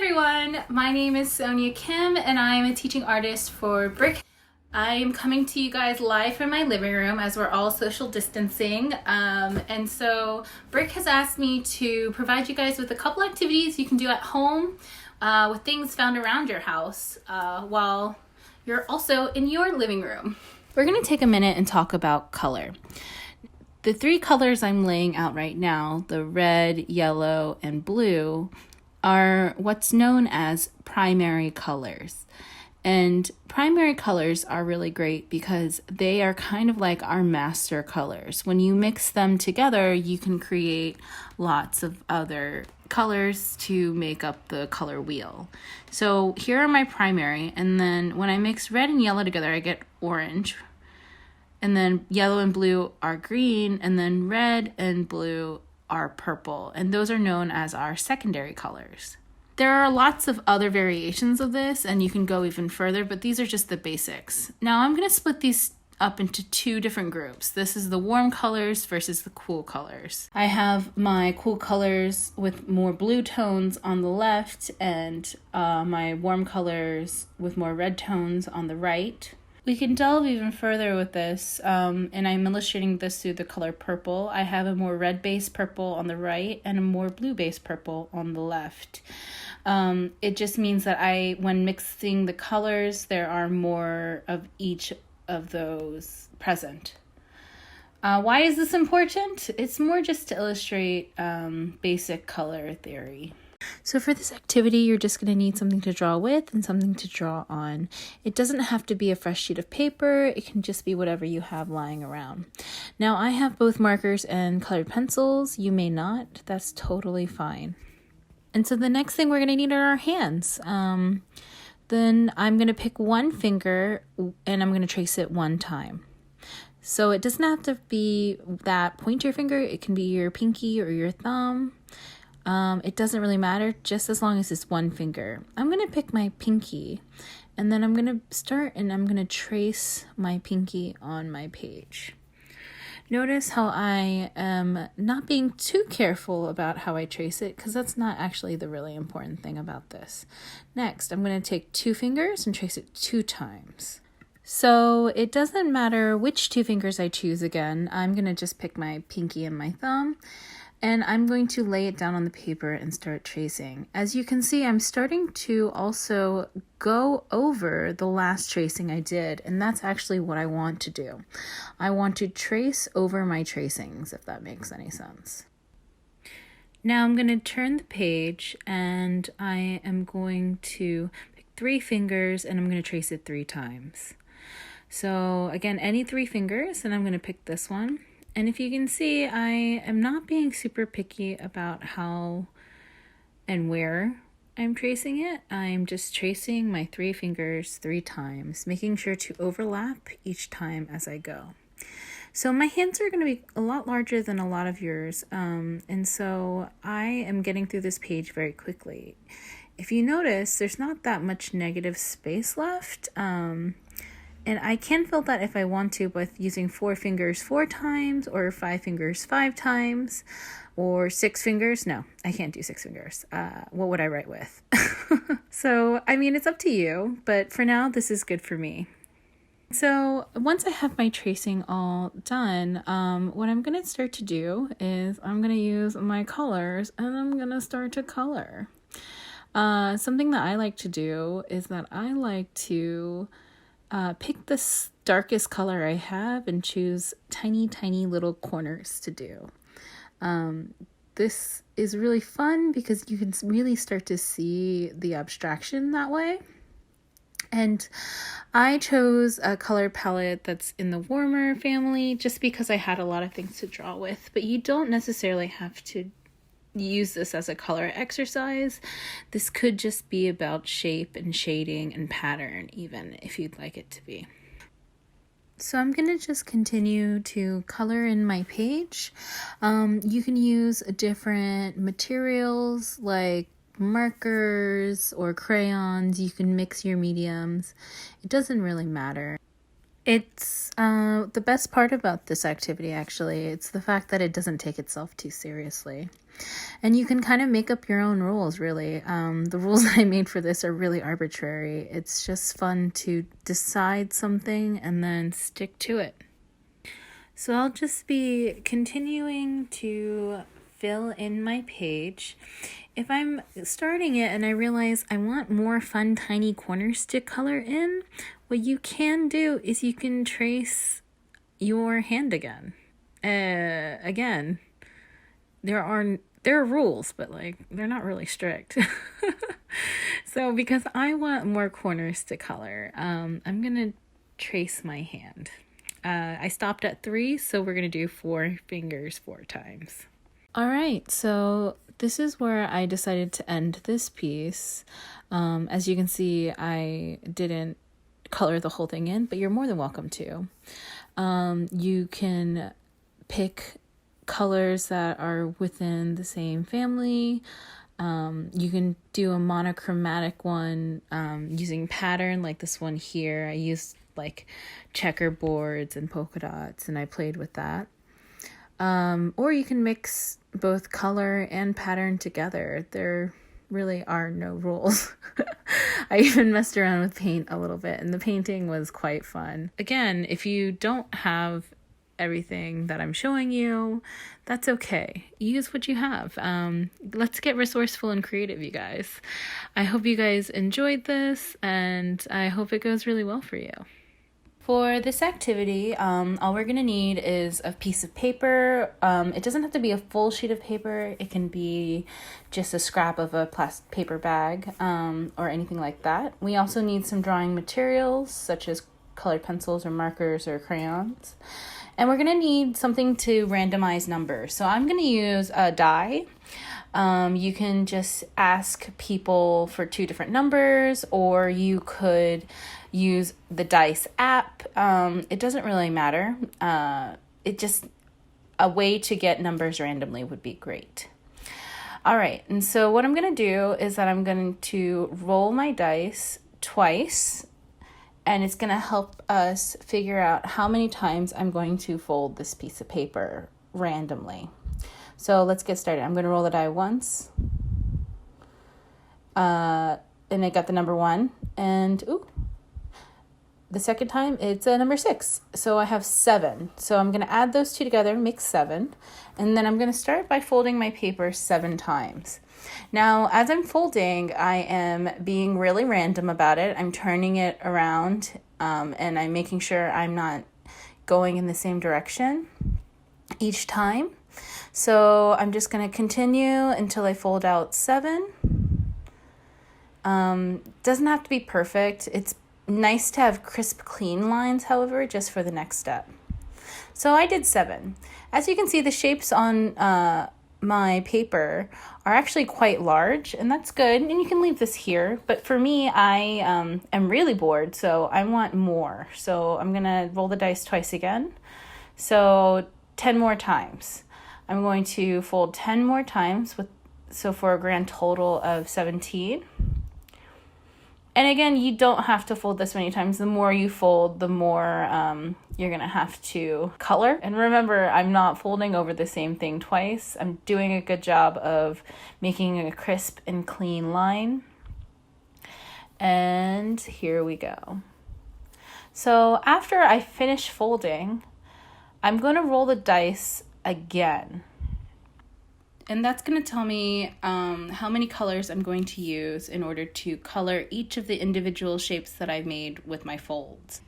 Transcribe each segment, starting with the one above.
everyone, my name is Sonia Kim and I am a teaching artist for BRIC. I am coming to you guys live from my living room as we're all social distancing. And so BRIC has asked me to provide you guys with a couple activities you can do at home with things found around your house while you're also in your living room. We're going to take a minute and talk about color. The three colors I'm laying out right now, the red, yellow, and blue, are what's known as primary colors. And primary colors are really great because they are kind of like our master colors. When you mix them together, you can create lots of other colors to make up the color wheel. So here are my primary, and then when I mix red and yellow together, I get orange. And then yellow and blue are green, and then red and blue are purple, and those are known as our secondary colors. There are lots of other variations of this, and you can go even further, but these are just the basics. Now I'm going to split these up into two different groups. This is the warm colors versus the cool colors. I have my cool colors with more blue tones on the left, and my warm colors with more red tones on the right. We can delve even further with this, and I'm illustrating this through the color purple. I have a more red-based purple on the right and a more blue-based purple on the left. It just means that when mixing the colors, there are more of each of those present. Why is this important? It's more just to illustrate basic color theory. So for this activity, you're just going to need something to draw with and something to draw on. It doesn't have to be a fresh sheet of paper. It can just be whatever you have lying around. Now, I have both markers and colored pencils. You may not. That's totally fine. And so the next thing we're going to need are our hands. Then I'm going to pick one finger and I'm going to trace it one time. So it doesn't have to be that pointer finger. It can be your pinky or your thumb. It doesn't really matter, just as long as it's one finger. I'm going to pick my pinky, and then I'm going to start and I'm going to trace my pinky on my page. Notice how I am not being too careful about how I trace it, because that's not actually the really important thing about this. Next, I'm going to take two fingers and trace it 2 times. So it doesn't matter which 2 fingers I choose again. I'm going to just pick my pinky and my thumb. And I'm going to lay it down on the paper and start tracing. As you can see, I'm starting to also go over the last tracing I did, and that's actually what I want to do. I want to trace over my tracings, if that makes any sense. Now I'm going to turn the page, and I am going to pick 3 fingers, and I'm going to trace it 3 times. So again, any 3 fingers, and I'm going to pick this one. And if you can see, I am not being super picky about how and where I'm tracing it. I'm just tracing my 3 fingers 3 times, making sure to overlap each time as I go. So my hands are going to be a lot larger than a lot of yours, and so I am getting through this page very quickly. If you notice, there's not that much negative space left. And I can fill that if I want to with using 4 fingers 4 times, or 5 fingers 5 times, or 6 fingers. No, I can't do 6 fingers. What would I write with? So, I mean, it's up to you, but for now, this is good for me. So once I have my tracing all done, what I'm going to start to do is I'm going to use my colors and I'm going to start to color. Something that I like to do is that I like to pick the darkest color I have and choose tiny, tiny little corners to do. This is really fun because you can really start to see the abstraction that way. And I chose a color palette that's in the warmer family just because I had a lot of things to draw with, but you don't necessarily have to use this as a color exercise. This could just be about shape and shading and pattern, even if you'd like it to be. So I'm going to just continue to color in my page. You can use different materials like markers or crayons. You can mix your mediums. It doesn't really matter. It's The best part about this activity, actually, it's the fact that it doesn't take itself too seriously. And you can kind of make up your own rules, really. The rules I made for this are really arbitrary. It's just fun to decide something and then stick to it. So I'll just be continuing to fill in my page. If I'm starting it and I realize I want more fun tiny corners to color in, what you can do is you can trace your hand again. Again, there are rules, but they're not really strict. So because I want more corners to color, I'm gonna trace my hand. I stopped at 3, so we're gonna do 4 fingers 4 times. All right, so this is where I decided to end this piece. As you can see, I didn't color the whole thing in, but you're more than welcome to. You can pick colors that are within the same family. You can do a monochromatic one using pattern like this one here. I used checkerboards and polka dots, and I played with that. Or you can mix both color and pattern together. There really are no rules. I even messed around with paint a little bit, and the painting was quite fun. Again, if you don't have everything that I'm showing you, that's okay. Use what you have. Let's get resourceful and creative, you guys. I hope you guys enjoyed this, and I hope it goes really well for you. For this activity, all we're going to need is a piece of paper. It doesn't have to be a full sheet of paper. It can be just a scrap of a plastic paper bag or anything like that. We also need some drawing materials such as colored pencils or markers or crayons. And we're going to need something to randomize numbers. So I'm going to use a die. You can just ask people for 2 different numbers, or you could use the dice app. It doesn't really matter. It just a way to get numbers randomly would be great. All right, and so what I'm going to do is that I'm going to roll my dice twice, and it's going to help us figure out how many times I'm going to fold this piece of paper randomly. So let's get started. I'm going to roll the die once. And I got the number 1. And the second time it's a number 6. So I have 7. So I'm going to add those 2 together, make 7. And then I'm going to start by folding my paper 7 times. Now, as I'm folding, I am being really random about it. I'm turning it around and I'm making sure I'm not going in the same direction each time. So I'm just going to continue until I fold out 7. Doesn't have to be perfect. It's nice to have crisp, clean lines, however, just for the next step. So I did 7. As you can see, the shapes on my paper are actually quite large, and that's good. And you can leave this here. But for me, I am really bored, so I want more. So I'm going to roll the dice twice again. So 10 more times. I'm going to fold 10 more times, so for a grand total of 17. And again, you don't have to fold this many times. The more you fold, the more you're going to have to color. And remember, I'm not folding over the same thing twice. I'm doing a good job of making a crisp and clean line. And here we go. So after I finish folding, I'm going to roll the dice again. And that's going to tell me how many colors I'm going to use in order to color each of the individual shapes that I've made with my folds.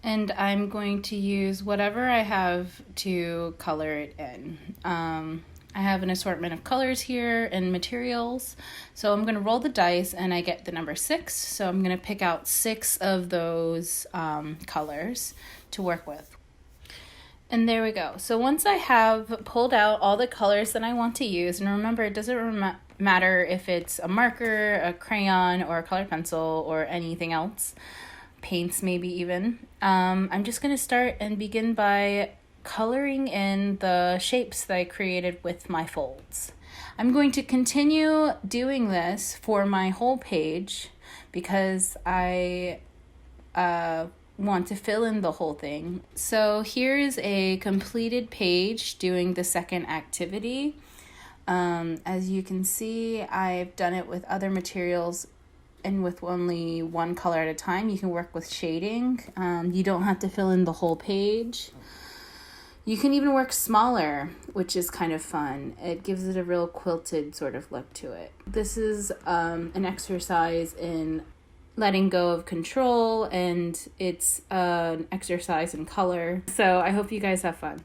And I'm going to use whatever I have to color it in. I have an assortment of colors here and materials. So I'm going to roll the dice and I get the number 6. So I'm going to pick out 6 of those colors to work with. And there we go. So once I have pulled out all the colors that I want to use, and remember, it doesn't matter if it's a marker, a crayon, or a colored pencil, or anything else, paints maybe even, I'm just going to start and begin by coloring in the shapes that I created with my folds. I'm going to continue doing this for my whole page because I want to fill in the whole thing. So here's a completed page doing the second activity. As you can see, I've done it with other materials and with only one color at a time. You can work with shading. You don't have to fill in the whole page. You can even work smaller, which is kind of fun. It gives it a real quilted sort of look to it. This is an exercise in letting go of control, and it's an exercise in color. So I hope you guys have fun.